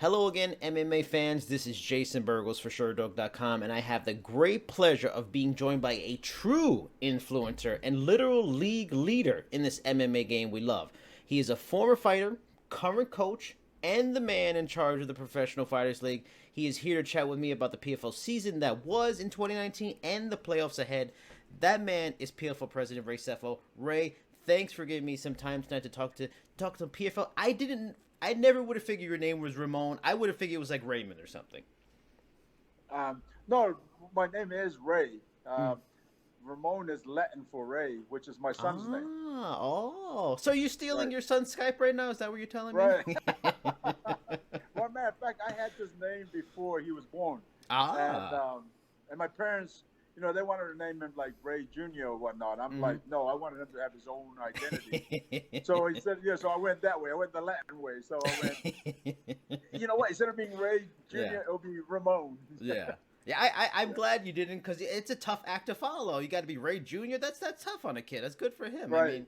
Hello again, MMA fans. This is Jason Burgos for Sherdog.com, and I have the great pleasure of being joined by a true influencer and literal league leader in this MMA game we love. He is a former fighter, current coach, and the man in charge of the Professional Fighters League. He is here to chat with me about the PFL season that was in 2019 and the playoffs ahead. That man is PFL President Ray Sefo. Ray, thanks for giving me some time tonight to talk to PFL. I never would have figured your name was Ramon. I would have figured it was like Raymond or something. No, my name is Ray. Ramon is Latin for Ray, which is my son's name. Oh. So you're stealing your son's Skype right now? Is that what you're telling me? Right. Well, matter of fact, I had this name before he was born. And my parents, they wanted to name him like Ray Jr. or whatnot. I'm like, no, I wanted him to have his own identity. So he said, so I went that way. I went the Latin way. So I went, you know what? Instead of being Ray Jr., it'll be Ramon. Yeah, I'm glad you didn't, because it's a tough act to follow. You got to be Ray Jr. That's tough on a kid. That's good for him. Right.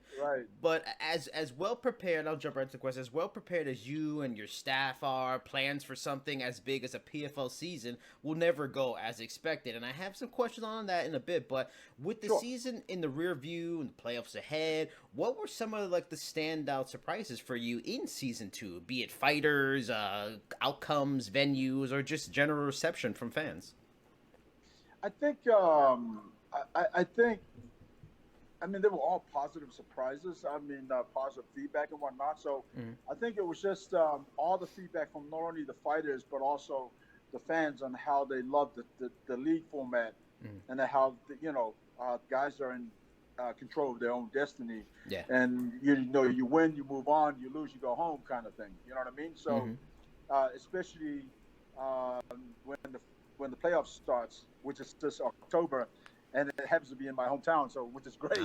But as well prepared, I'll jump right into the question. As well prepared as you and your staff are, plans for something as big as a PFL season will never go as expected. And I have some questions on that in a bit. But with the season in the rear view and the playoffs ahead, what were some of the standout surprises for you in season 2? Be it fighters, outcomes, venues, or just general reception from fans? I think, they were all positive surprises. Positive feedback and whatnot. So I think it was just all the feedback from not only the fighters, but also the fans on how they loved the league format and how, guys are in control of their own destiny. Yeah. And, you win, you move on, you lose, you go home kind of thing. You know what I mean? So especially when the playoffs starts, which is this October, and it happens to be in my hometown, so which is great.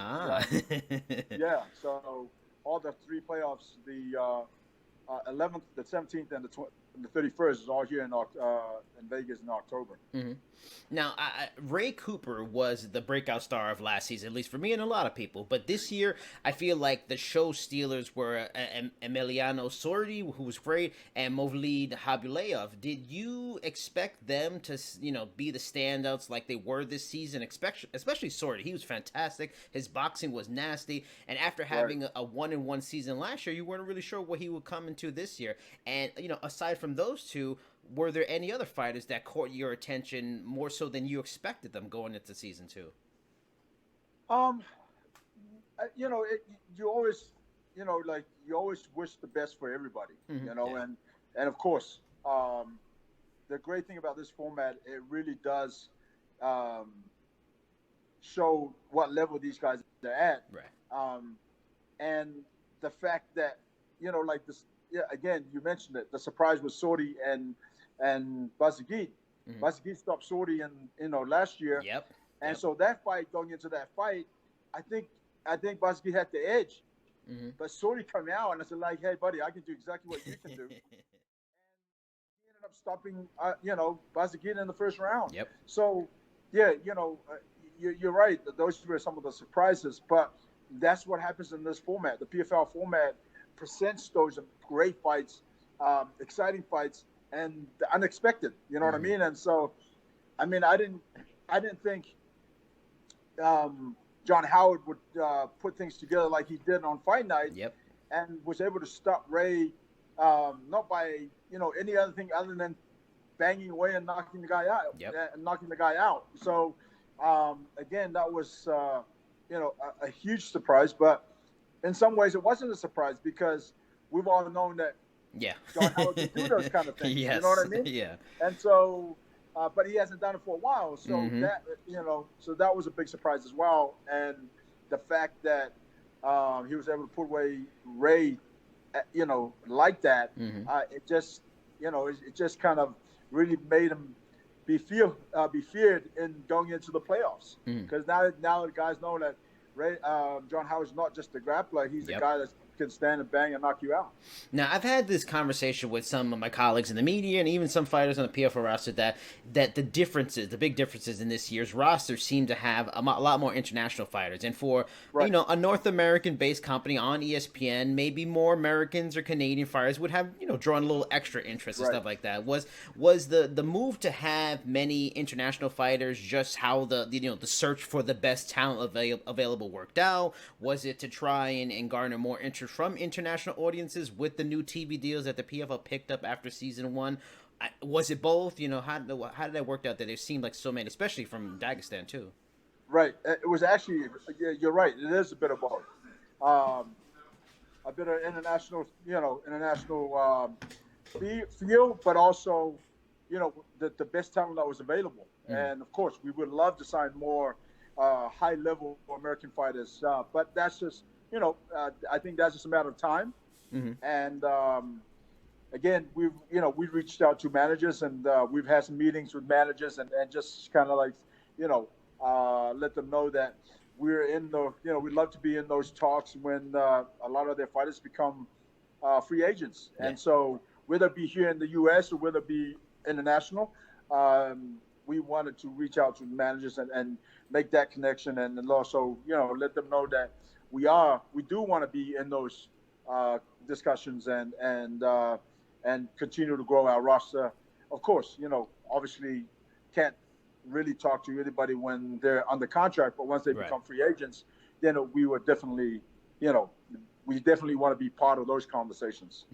Yeah. So all the 3 playoffs, the 11th, the 17th, and the 31st is all here in Vegas in October. Now, Ray Cooper was the breakout star of last season, at least for me and a lot of people. But this year, I feel like the show stealers were Emiliano Sordi, who was great, and Movlid Habulev. Did you expect them to, be the standouts like they were this season? Especially Sordi. He was fantastic. His boxing was nasty. And after having a 1-1 season last year, you weren't really sure what he would come into this year. And, aside from those two, were there any other fighters that caught your attention more so than you expected them going into season 2? You always, you always wish the best for everybody, and of course, the great thing about this format, it really does show what level these guys are at. Right. And the fact that, this, again, you mentioned it, the surprise was Sordi and Bazagid. Bazagid stopped Sordi last year. And so that fight, going into that fight, I think Bazagid had the edge. But Sordi came out and I said, hey, buddy, I can do exactly what you can do. And he ended up stopping, Bazagid in the first round. So, you're right. Those were some of the surprises. But that's what happens in this format. The PFL format presents those great fights, exciting fights, and the unexpected. You know what I mean? And so, I didn't think John Howard would put things together like he did on Fight Night, and was able to stop Ray, not by any other thing other than banging away and knocking the guy out. So again, that was a huge surprise, but in some ways it wasn't a surprise because we've all known that John Howard can do those kind of things. You know what I mean? Yeah. And so, but he hasn't done it for a while. So that, so that was a big surprise as well. And the fact that he was able to put away Ray, like that, it just, it just kind of really made him be feared in going into the playoffs. Because now the guys know that Ray, John Howard's not just a grappler. He's a guy that's can stand and bang and knock you out. Now, I've had this conversation with some of my colleagues in the media and even some fighters on the PFL roster that the differences, the big differences in this year's roster seem to have a lot more international fighters. And for, right. A North American-based company on ESPN, maybe more Americans or Canadian fighters would have, drawn a little extra interest and stuff like that. Was the move to have many international fighters just how the search for the best talent available worked out? Was it to try and garner more interest from international audiences with the new TV deals that the PFL picked up after season 1? Was it both? How did that work out that there seemed like so many, especially from Dagestan too? Right. It was actually, you're right. It is a bit of both. A bit of international feel, but also, the best talent that was available. And of course, we would love to sign more high-level American fighters, but that's just, I think that's just a matter of time. And again, we've reached out to managers, and we've had some meetings with managers, and just kind of like, let them know that we're in we'd love to be in those talks when a lot of their fighters become free agents. Yeah. And so whether it be here in the U.S. or whether it be international, we wanted to reach out to managers and make that connection, and also, let them know that we do want to be in those discussions and continue to grow our roster. Of course, obviously can't really talk to anybody when they're under contract, but once they become free agents, then we would definitely, we definitely want to be part of those conversations.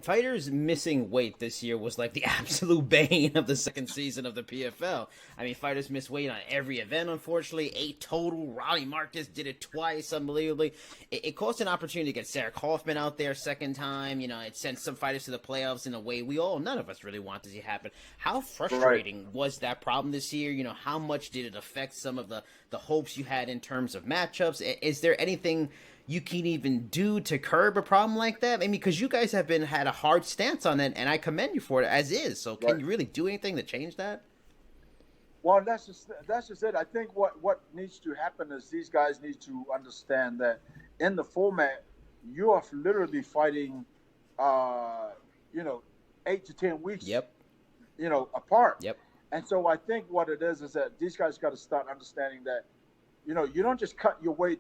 Fighters missing weight this year was like the absolute bane of the second season of the PFL. I mean, fighters missed weight on every event, unfortunately. 8 total. Ronnie Marcus did it twice, unbelievably. It cost an opportunity to get Sarah Kaufman out there second time. It sent some fighters to the playoffs in a way none of us really want to see happen. How frustrating was that problem this year? How much did it affect some of the hopes you had in terms of matchups? Is there anything you can even do to curb a problem like that? I mean, because you guys have had a hard stance on it, and I commend you for it as is. So can you really do anything to change that? Well, that's just it. I think what needs to happen is these guys need to understand that in the format, you are literally fighting, 8 to 10 weeks, apart. Yep. And so I think what it is that these guys got to start understanding that, you don't just cut your weight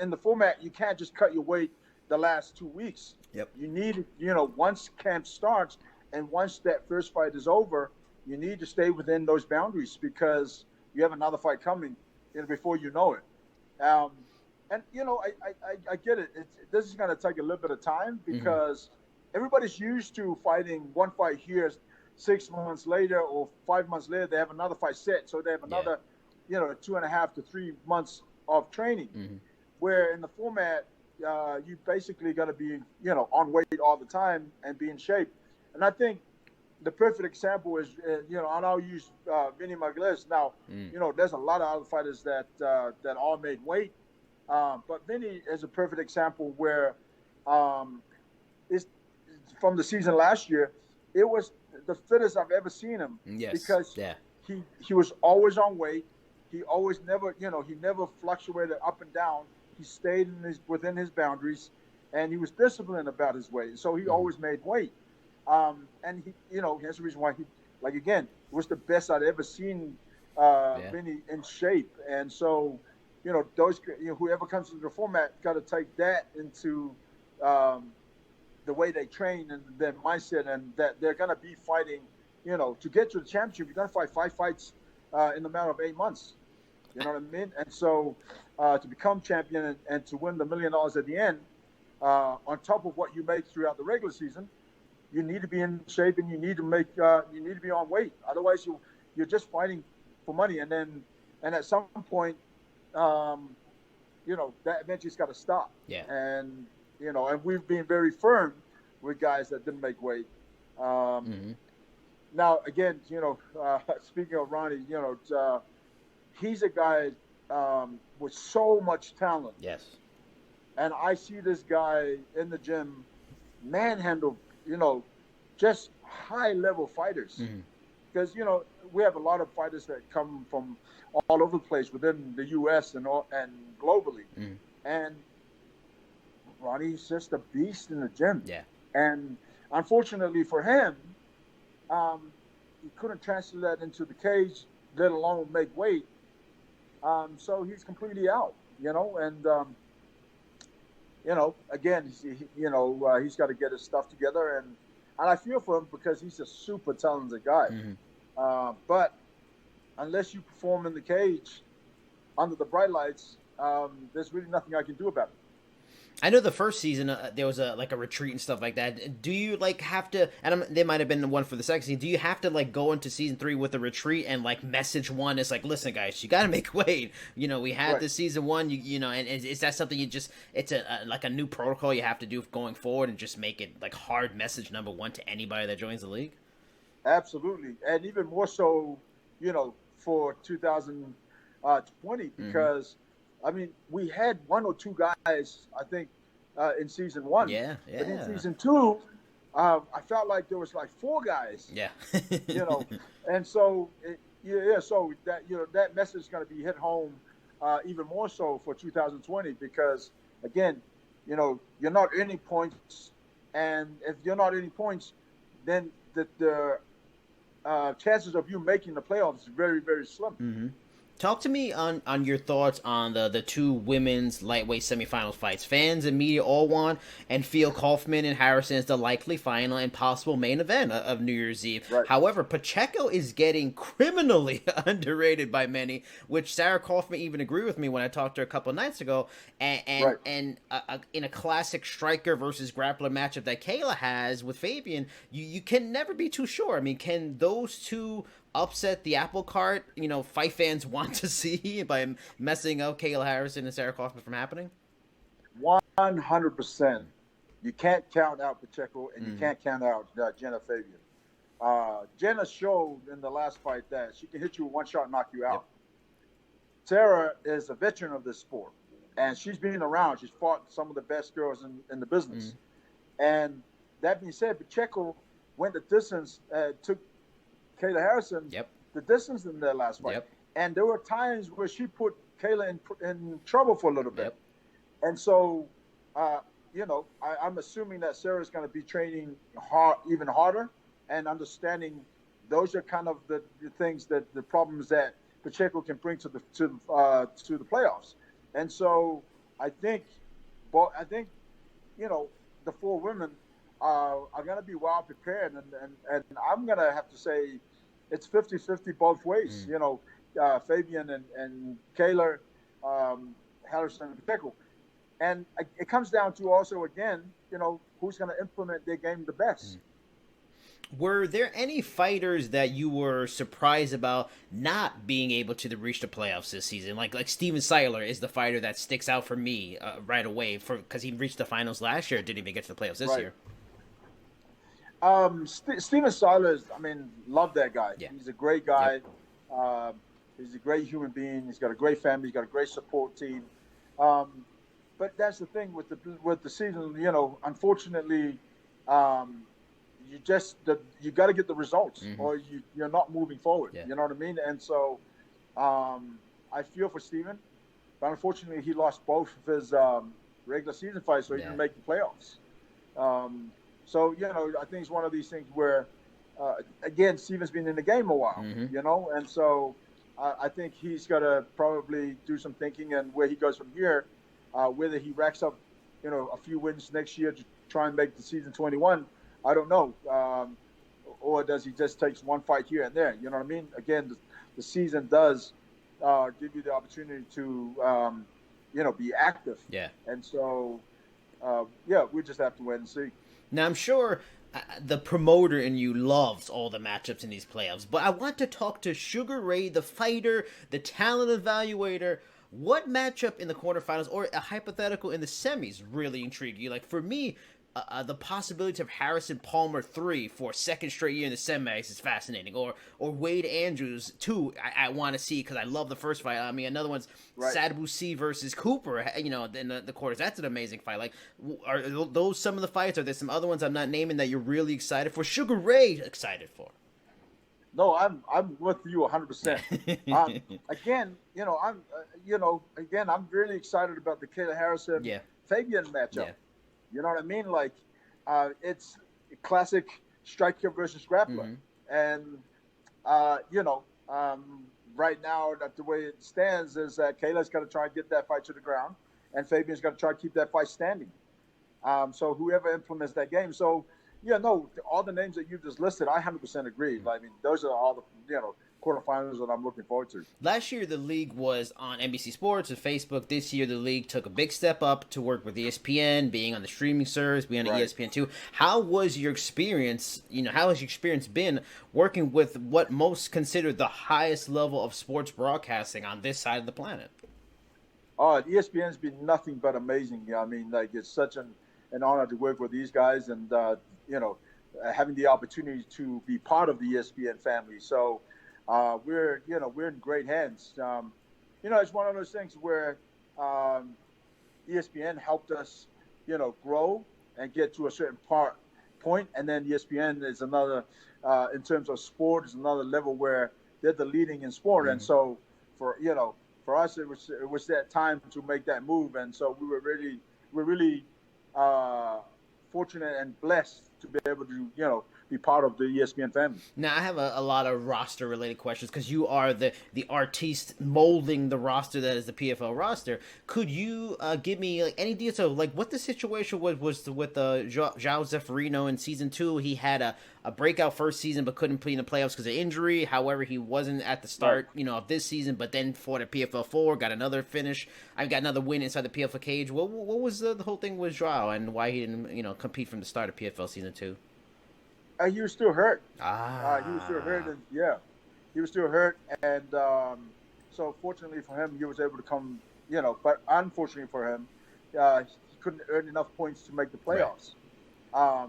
in the format. You can't just cut your weight the last 2 weeks. Yep. You need, once camp starts and once that first fight is over, you need to stay within those boundaries because you have another fight coming, before you know it. And I get it. This is going to take a little bit of time because everybody's used to fighting one fight here. 6 months later or 5 months later, they have another fight set. So they have another, 2.5 to 3 months of training. Where in the format, you basically got to be, on weight all the time and be in shape. And I think the perfect example is, and I'll use Vinny Magles. Now, there's a lot of other fighters that all made weight. But Vinny is a perfect example where it's from the season last year, it was the fittest I've ever seen him. Yes. Because he was always on weight. He always never fluctuated up and down. He stayed within his boundaries, and he was disciplined about his weight. So he always made weight. And he, that's the reason why it was the best I'd ever seen Vinny in shape. And so, whoever comes into the format got to take that into the way they train and their mindset, and that they're going to be fighting, to get to the championship, you're going to fight 5 fights in the matter of 8 months. You know what I mean? And so to become champion and to win the $1 million at the end, on top of what you make throughout the regular season, you need to be in shape and you need to be on weight. Otherwise, you're just fighting for money. And at some point, that eventually's got to stop. Yeah. And and we've been very firm with guys that didn't make weight. Now, again, speaking of Ronnie, he's a guy with so much talent. Yes. And I see this guy in the gym manhandle, just high-level fighters. Because, we have a lot of fighters that come from all over the place within the U.S. and globally. And Ronnie's just a beast in the gym. Yeah. And unfortunately for him, he couldn't transfer that into the cage, let alone make weight. So he's completely out, and, again, he's got to get his stuff together. And I feel for him because he's a super talented guy. Mm-hmm. But unless you perform in the cage under the bright lights, there's really nothing I can do about it. I know the first season there was a retreat and stuff like that. Do you have to? And there might have been the one for the second season. Do you have to go into season 3 with a retreat and message one? It's listen, guys, you got to make weight. We had right. this season 1. And is that something you just? It's a new protocol you have to do going forward and just make it hard message number 1 to anybody that joins the league. Absolutely, and even more so, for 2020 because. I mean, we had 1 or 2 guys, I think, in season 1. Yeah. But in season 2, I felt like there was 4 guys. Yeah. And so, so that that message is going to be hit home even more so for 2020 because, again, you're not earning points, and if you're not earning points, then the chances of you making the playoffs is very, very slim. Mm-hmm. Talk to me on your thoughts on the 2 women's lightweight semifinals fights. Fans and media all want and feel Kaufman and Harrison is the likely final and possible main event of New Year's Eve. Right. However, Pacheco is getting criminally underrated by many, which Sarah Kaufman even agreed with me when I talked to her a couple of nights ago. And in a classic striker versus grappler matchup that Kayla has with Fabian, you can never be too sure. I mean, can those 2 upset the apple cart, fight fans want to see by messing up Kayla Harrison and Sarah Kaufman from happening? 100%. You can't count out Pacheco, and you can't count out Genah Fabian. Genah showed in the last fight that she can hit you with one shot and knock you out. Yep. Sarah is a veteran of this sport, and she's been around. She's fought some of the best girls in the business. And that being said, Pacheco went the distance, took Kayla Harrison the distance in their last fight. And there were times where she put Kayla in trouble for a little bit. And so, I'm assuming that Sarah's going to be training even harder and understanding those are kind of the things the problems that Pacheco can bring to the playoffs. And so I think the 4 women are going to be well prepared. And I'm going to have to say, it's 50-50 both ways, Fabian and Kayla, Harrison and Pacheco. And it comes down to also, again, who's going to implement their game the best. Were there any fighters that you were surprised about not being able to reach the playoffs this season? Like Steven Seiler is the fighter that sticks out for me right away because he reached the finals last year, didn't even get to the playoffs this year. Steven Silas, love that guy. Yeah. He's a great guy. He's a great human being. He's got a great family. He's got a great support team. But that's the thing with the season. Unfortunately, you got to get the results, or you're not moving forward. Yeah. You know what I mean? And so, I feel for Steven, but unfortunately, he lost both of his regular season fights, so he didn't make the playoffs. So, I think it's one of these things where, again, Steven's been in the game a while, and so I think he's got to probably do some thinking and where he goes from here, whether he racks up, a few wins next year to try and make the season 21, I don't know. Or does he just take one fight here and there? You know what I mean? Again, the season does give you the opportunity to, be active. Yeah. And so, we just have to wait and see. Now, I'm sure the promoter in you loves all the matchups in these playoffs, but I want to talk to Sugar Ray, the fighter, the talent evaluator. What matchup in the quarterfinals or a hypothetical in the semis really intrigue you? Like, for me, the possibility of Harrison Palmer 3 for a second straight year in the semis is fascinating. Or Wade Andrews 2, I want to see because I love the first fight. I mean, another one's Sadbusi versus Cooper, in the quarters. That's an amazing fight. Like, are those some of the fights? Are there some other ones I'm not naming that you're really excited for? Sugar Ray excited for? No, I'm with you 100%. Again, I'm really excited about the Kayla Harrison Fabian matchup. You know what I mean? Like, it's classic striker versus grappler. Mm-hmm. And, you know, right now, that the way it stands is that Kayla's got to try and get that fight to the ground, and Fabian's got to try to keep that fight standing. So whoever implements that game. So, yeah, no, all the names that you just listed, I 100% agree. I mean, those are all the, quarterfinals that I'm looking forward to. Last year, the league was on NBC Sports and Facebook. This year, the league took a big step up to work with ESPN, being on the streaming service, being on ESPN2. How was your experience? How has your experience been working with what most considered the highest level of sports broadcasting on this side of the planet? ESPN's been nothing but amazing. I mean, like, it's such an honor to work with these guys, and having the opportunity to be part of the ESPN family. So we're in great hands. It's one of those things where ESPN helped us, grow and get to a certain point, and then ESPN is another, in terms of sport, is another level where they're the leading in sport, and so for us, it was that time to make that move, and so we're really fortunate and blessed to be able to be part of the ESPN family. Now, I have a lot of roster related questions because you are the artiste molding the roster that is the PFL roster. Could you give me any details of what the situation was with João Zeferino in season 2? He had a breakout first season but couldn't play in the playoffs because of injury. However, he wasn't at the start of this season, but then for the PFL 4 got another finish. I got another win inside the PFL cage. What was the whole thing with João and why he didn't compete from the start of PFL season 2? He was still hurt. He was still hurt, and he was still hurt, and so fortunately for him, he was able to come. But unfortunately for him, he couldn't earn enough points to make the playoffs. Right.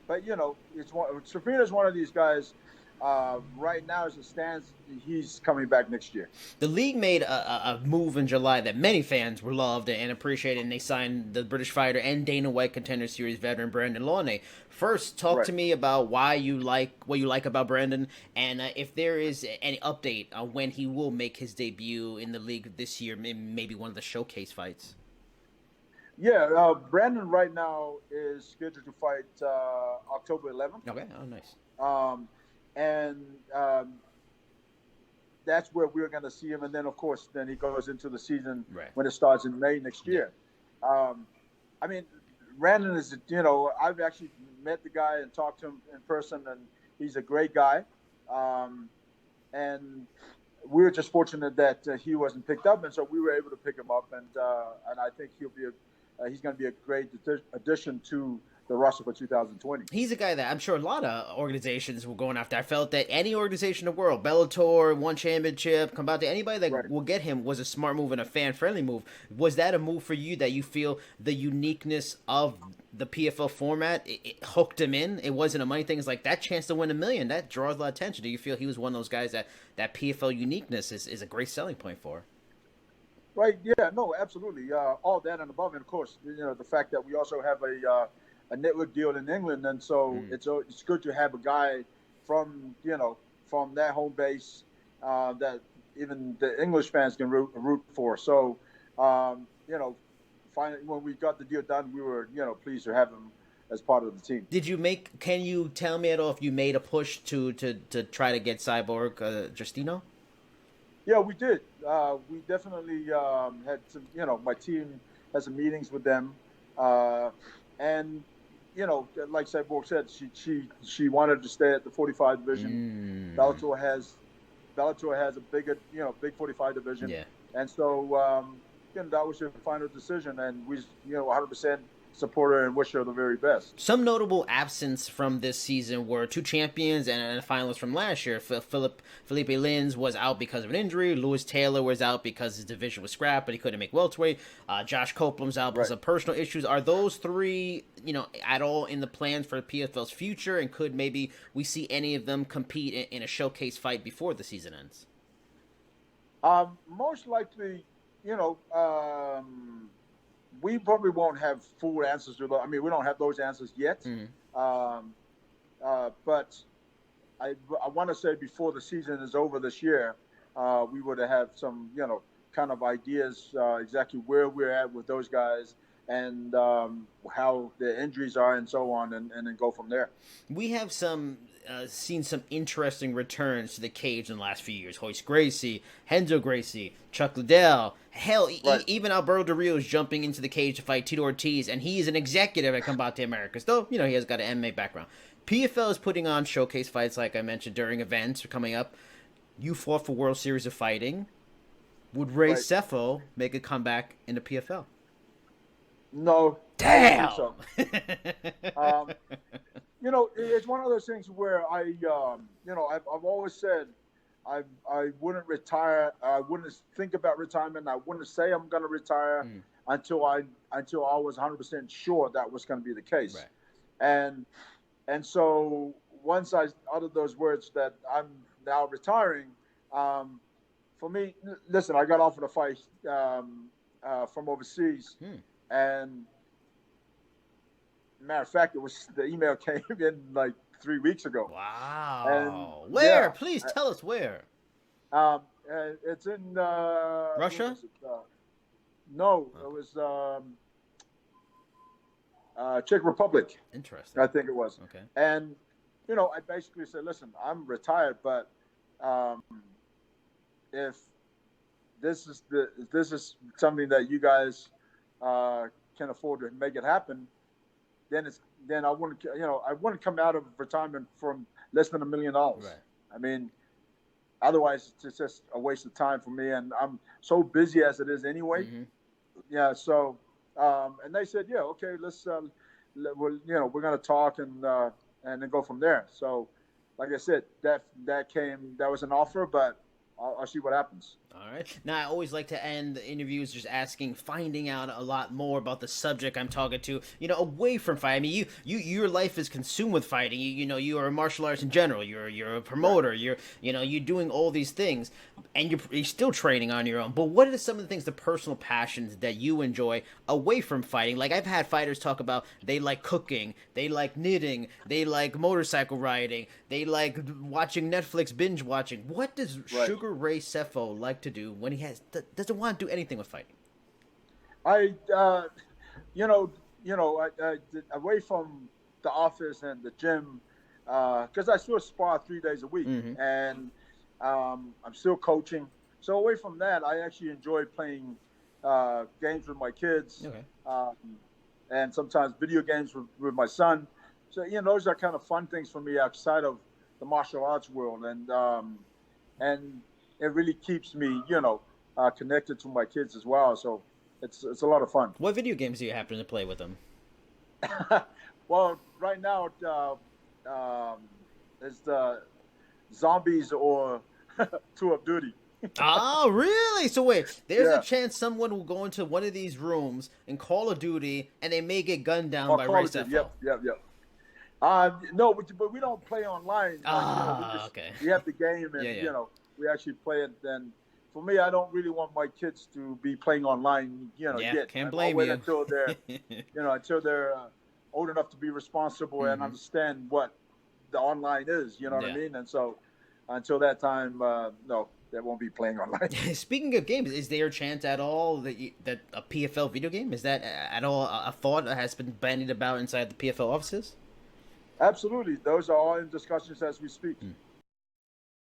But Safina is one of these guys. Right now, as it stands, he's coming back next year. The league made a move in July that many fans were loved and appreciated, and they signed the British fighter and Dana White Contender Series veteran Brendan Loughnane. First, talk to me about what you like about Brendan, and if there is any update on when he will make his debut in the league this year, maybe one of the showcase fights. Yeah, Brandon right now is scheduled to fight October 11th. Okay, oh nice. And that's where we're going to see him. And then, of course, then he goes into the season when it starts in May next year. I mean, Brandon is, I've actually met the guy and talked to him in person, and he's a great guy. And we were just fortunate that he wasn't picked up, and so we were able to pick him up. And I think he's going to be a great addition to the roster for 2020. He's a guy that I'm sure a lot of organizations were going after. I felt that any organization in the world, Bellator, One Championship, Combate, anybody that will get him was a smart move and a fan-friendly move. Was that a move for you that you feel the uniqueness of the PFL format, it hooked him in? It wasn't a money thing. It's like that chance to win $1 million, that draws a lot of attention. Do you feel he was one of those guys that PFL uniqueness is a great selling point for? Right, yeah, no, absolutely. All that and above, and of course, the fact that we also have a network deal in England, and so it's good to have a guy from that home base that even the English fans can root for. So finally, when we got the deal done, we were pleased to have him as part of the team. Can you tell me at all if you made a push to try to get Cyborg Justino? Yeah, we did. We definitely had some. My team had some meetings with them, and like Cyborg said, she wanted to stay at the 45 division. Bellator has a bigger, big 45 division. Yeah. And so, that was her final decision, and we, 100% support her and wish her the very best. Some notable absence from this season were 2 champions and a finalist from last year. Felipe Lins was out because of an injury. Lewis Taylor was out because his division was scrapped, but he couldn't make welterweight. Josh Copeland's out because of personal issues. Are those 3, at all in the plans for PFL's future, and could maybe we see any of them compete in a showcase fight before the season ends? Most likely, we probably won't have full answers to those. I mean, we don't have those answers yet. But I want to say before the season is over this year, we would have some, kind of ideas exactly where we're at with those guys and how the injuries are and so on, and then go from there. We have seen some interesting returns to the cage in the last few years. Hoist Gracie, Renzo Gracie, Chuck Liddell. Hell, Right. Even Alberto Del Rio is jumping into the cage to fight Tito Ortiz, and he is an executive at Combate Americas, though, he has got an MMA background. PFL is putting on showcase fights, like I mentioned, during events coming up. You fought for World Series of Fighting. Would Ray Sefo make a comeback in the PFL? No. Damn! So. It's one of those things where I've always said I wouldn't retire. I wouldn't think about retirement. I wouldn't say I'm going to retire until I was 100% sure that was going to be the case. Right. And so once I uttered those words that I'm now retiring, for me, listen, I got offered a fight from overseas, and matter of fact, the email came in like 3 weeks ago. Wow. And, where? Yeah, please tell us where. It's in Russia? No, it was Czech Republic. Interesting. I think it was. Okay. And I basically said, listen, I'm retired, but if this is something that you guys can afford to make it happen, then I wouldn't come out of retirement from less than $1 million. Right. I mean, otherwise it's just a waste of time for me, and I'm so busy as it is anyway. Mm-hmm. Yeah. So, and they said, yeah, okay, let's, we're going to talk and then go from there. So, like I said, that was an offer, but I'll see what happens. All right. Now, I always like to end the interviews just finding out a lot more about the subject I'm talking to, away from fighting. I mean, your life is consumed with fighting. You are a martial artist in general. You're a promoter. You're doing all these things, and you're still training on your own. But what are some of the things, the personal passions that you enjoy away from fighting? Like, I've had fighters talk about they like cooking, they like knitting, they like motorcycle riding, they like watching Netflix, binge watching. What does Sugar Ray Sefo like to do when he doesn't want to do anything with fighting? I away from the office and the gym, because I still spar 3 days a week, and I'm still coaching. So away from that, I actually enjoy playing games with my kids, and sometimes video games with my son. So those are kind of fun things for me outside of the martial arts world, and it really keeps me, connected to my kids as well. So it's a lot of fun. What video games do you happen to play with them? Well, right now, it's the Zombies or Tour of Duty. Oh, really? So wait, there's a chance someone will go into one of these rooms in Call of Duty and they may get gunned down by Ray Sefo. Yep. No, but we don't play online. Okay. We have the game, and we actually play it. Then, for me, I don't really want my kids to be playing online. Yet. Can't blame you. Until they're, until they're old enough to be responsible and understand what the online is. You know what I mean? And so, until that time, no, they won't be playing online. Speaking of games, is there a chance at all that a PFL video game, is that at all a thought that has been bandied about inside the PFL offices? Absolutely. Those are all in discussions as we speak.